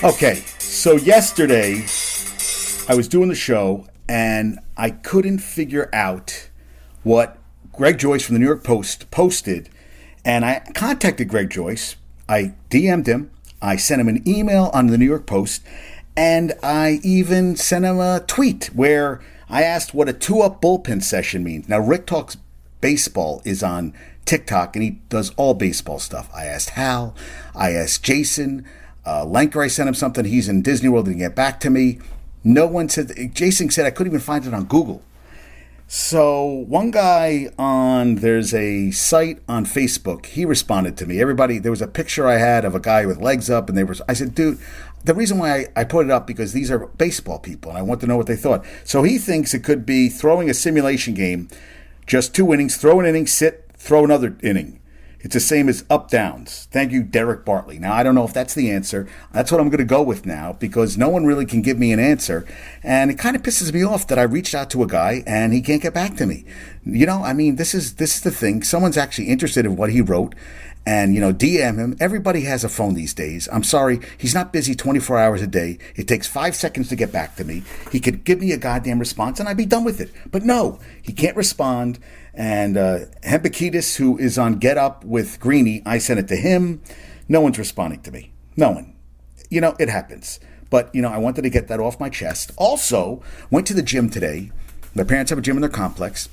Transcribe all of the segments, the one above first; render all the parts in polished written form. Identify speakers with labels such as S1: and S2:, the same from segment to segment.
S1: Okay, so yesterday I was doing the show and I couldn't figure out what Greg Joyce from the New York Post posted. And I contacted Greg Joyce. I DM'd him. I sent him an email on the New York Post. And I even sent him a tweet where I asked what a two-up bullpen session means. Now, Rick Talks Baseball is on TikTok, and he does all baseball stuff. I asked Hal. I asked Jason. Lenker, I sent him something. He's in Disney World. Didn't get back to me. No one said. Jason said I couldn't even find it on Google. So one guy there's a site on Facebook. He responded to me. Everybody, there was a picture I had of a guy with legs up, and I said, dude, the reason why I put it up because these are baseball people, and I want to know what they thought. So he thinks it could be throwing a simulation game, just 2 innings, throw an inning, sit, throw another inning. It's the same as up downs. Thank you, Derek Bartley. Now, I don't know if that's the answer. That's what I'm going to go with now because no one really can give me an answer. And it kind of pisses me off that I reached out to a guy and he can't get back to me. You know, I mean, this is the thing. Someone's actually interested in what he wrote and, DM him. Everybody has a phone these days. I'm sorry. He's not busy 24 hours a day. It takes 5 seconds to get back to me. He could give me a goddamn response and I'd be done with it. But no, he can't respond. And Hembekitis, who is on Get Up with Greeny, I sent it to him. No one's responding to me. No one. It happens. But, I wanted to get that off my chest. Also, went to the gym today. My parents have a gym in their complex.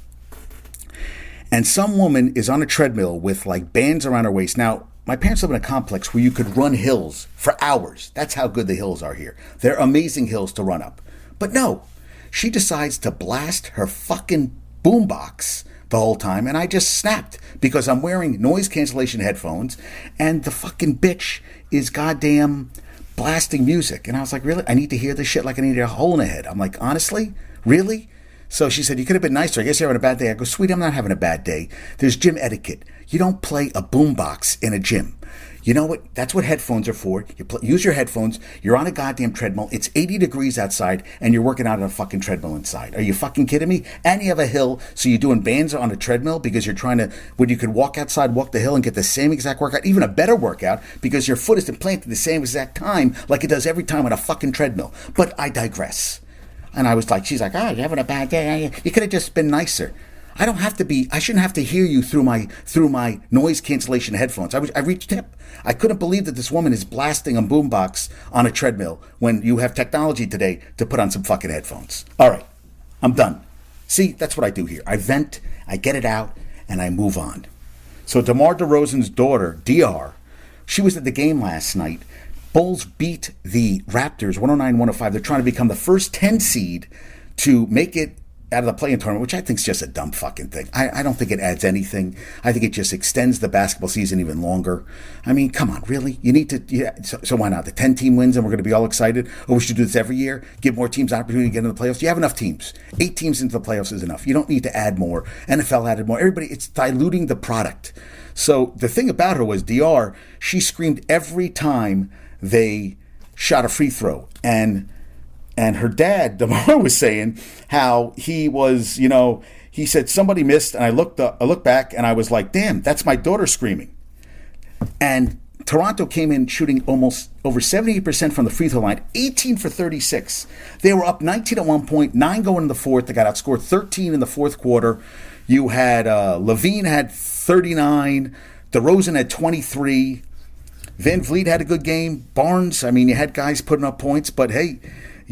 S1: And some woman is on a treadmill with like bands around her waist. Now, my parents live in a complex where you could run hills for hours. That's how good the hills are here. They're amazing hills to run up. But no, she decides to blast her fucking boombox the whole time, and I just snapped because I'm wearing noise cancellation headphones and the fucking bitch is goddamn blasting music. And I was like, really? I need to hear this shit like I need a hole in the head. I'm like, honestly? Really? So she said, you could have been nicer. I guess you're having a bad day. I go, sweetie, I'm not having a bad day. There's gym etiquette. You don't play a boombox in a gym. You know what? That's what headphones are for. Use your headphones. You're on a goddamn treadmill. It's 80 degrees outside, and you're working out on a fucking treadmill inside. Are you fucking kidding me? And you have a hill, so you're doing bands on a treadmill because you're trying to, when you could walk outside, walk the hill, and get the same exact workout, even a better workout, because your foot is implanted the same exact time like it does every time on a fucking treadmill. But I digress. And I was like, she's like, you're having a bad day. You could have just been nicer. I shouldn't have to hear you through my noise cancellation headphones. I reached hip. I couldn't believe that this woman is blasting a boombox on a treadmill when you have technology today to put on some fucking headphones. All right, I'm done. See, that's what I do here. I vent, I get it out, and I move on. So DeMar DeRozan's daughter, DR, she was at the game last night. Bulls beat the Raptors 109-105. They're trying to become the first 10 seed to make it out of the play-in tournament, which I think is just a dumb fucking thing. I don't think it adds anything. I think it just extends the basketball season even longer. I mean, come on, really? You need to, so why not? The 10-team wins and we're going to be all excited? Or we should do this every year? Give more teams an opportunity to get into the playoffs? You have enough teams. 8 teams into the playoffs is enough. You don't need to add more. NFL added more. Everybody, it's diluting the product. So the thing about her was DR, she screamed every time they shot a free throw. And her dad, DeMar, was saying how he was, he said somebody missed, and I looked back, and I was like, damn, that's my daughter screaming. And Toronto came in shooting almost over 78% from the free throw line, 18 for 36. They were up 19 at one point, 9 going in the fourth. They got outscored 13 in the fourth quarter. You had Levine had 39, DeRozan had 23. Van Vliet had a good game. Barnes, I mean, you had guys putting up points, but hey,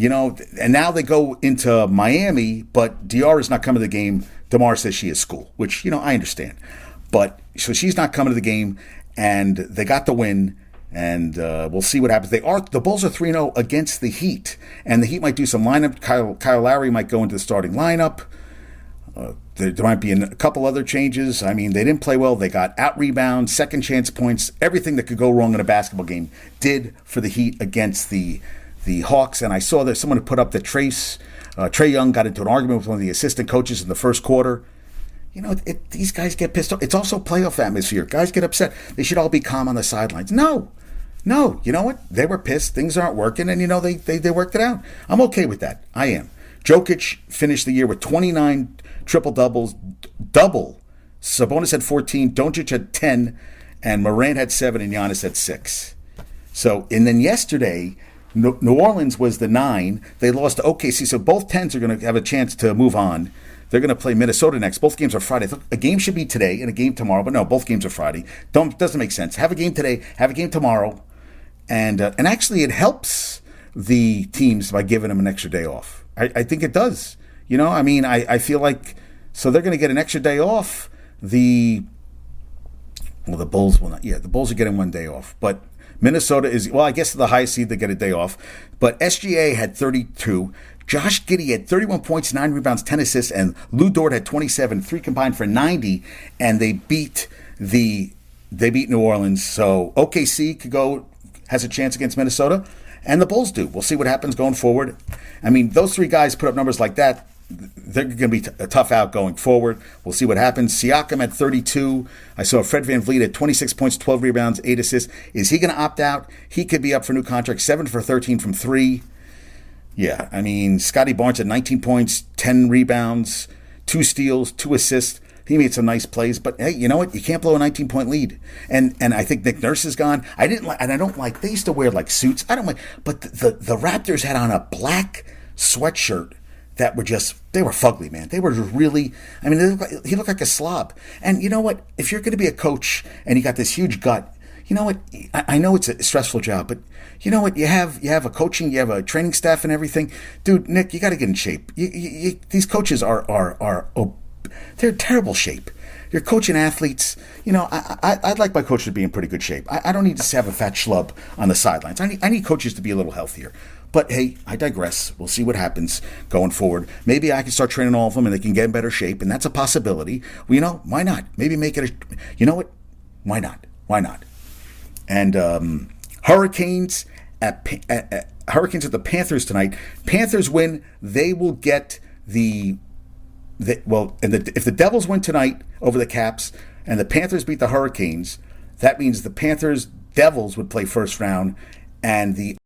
S1: and now they go into Miami, but DR is not coming to the game. DeMar says she is school, which, I understand. But so she's not coming to the game, and they got the win, and we'll see what happens. The Bulls are 3-0 against the Heat, and the Heat might do some lineup. Kyle Lowry might go into the starting lineup. There might be a couple other changes. I mean, they didn't play well. They got out-rebounds, second-chance points. Everything that could go wrong in a basketball game did for the Heat against the Hawks. And I saw that someone had put up that Trae Young got into an argument with one of the assistant coaches in the first quarter. These guys get pissed off. It's also playoff atmosphere. Guys get upset. They should all be calm on the sidelines. No. You know what? They were pissed. Things aren't working, and, they worked it out. I'm okay with that. I am. Jokic finished the year with 29 triple-doubles, double. Sabonis had 14, Doncic had 10, and Morant had 7, and Giannis had 6. So, and then yesterday, New Orleans was the 9. They lost to OKC, so both 10s are going to have a chance to move on. They're going to play Minnesota next. Both games are Friday. A game should be today and a game tomorrow, but no, both games are Friday. Doesn't make sense. Have a game today, have a game tomorrow, and actually it helps the teams by giving them an extra day off. I think it does. I mean, I feel like, so they're going to get an extra day off. The Bulls will not. Yeah, the Bulls are getting one day off, but Minnesota is, well, I guess the highest seed, they get a day off. But SGA had 32. Josh Giddey had 31 points, 9 rebounds, 10 assists, and Lou Dort had 27, 3 combined for 90, and they beat New Orleans. So OKC has a chance against Minnesota, and the Bulls do. We'll see what happens going forward. I mean, those 3 guys put up numbers like that. They're going to be a tough out going forward. We'll see what happens. Siakam at 32. I saw Fred VanVleet at 26 points, 12 rebounds, 8 assists. Is he going to opt out? He could be up for a new contract. 7 for 13 from 3. Yeah, I mean, Scotty Barnes at 19 points, 10 rebounds, 2 steals, 2 assists. He made some nice plays, but hey, you know what? You can't blow a 19-point lead. And I think Nick Nurse is gone. I don't like. They used to wear like suits. I don't like. But the Raptors had on a black sweatshirt that they were fugly, man. They were really, I mean, he looked like a slob. And you know what? If you're going to be a coach and you got this huge gut, you know what? I know it's a stressful job, but you know what? You have a coaching, you have a training staff and everything. Dude, Nick, you got to get in shape. These coaches they're in terrible shape. You're coaching athletes. I'd like my coach to be in pretty good shape. I don't need to have a fat schlub on the sidelines. I need coaches to be a little healthier. But hey, I digress. We'll see what happens going forward. Maybe I can start training all of them and they can get in better shape, and that's a possibility. Well, why not? Maybe make it you know what? Why not? Why not? And Hurricanes at the Panthers tonight. Panthers win. They will get if the Devils win tonight over the Caps and the Panthers beat the Hurricanes, that means the Panthers Devils would play first round, and the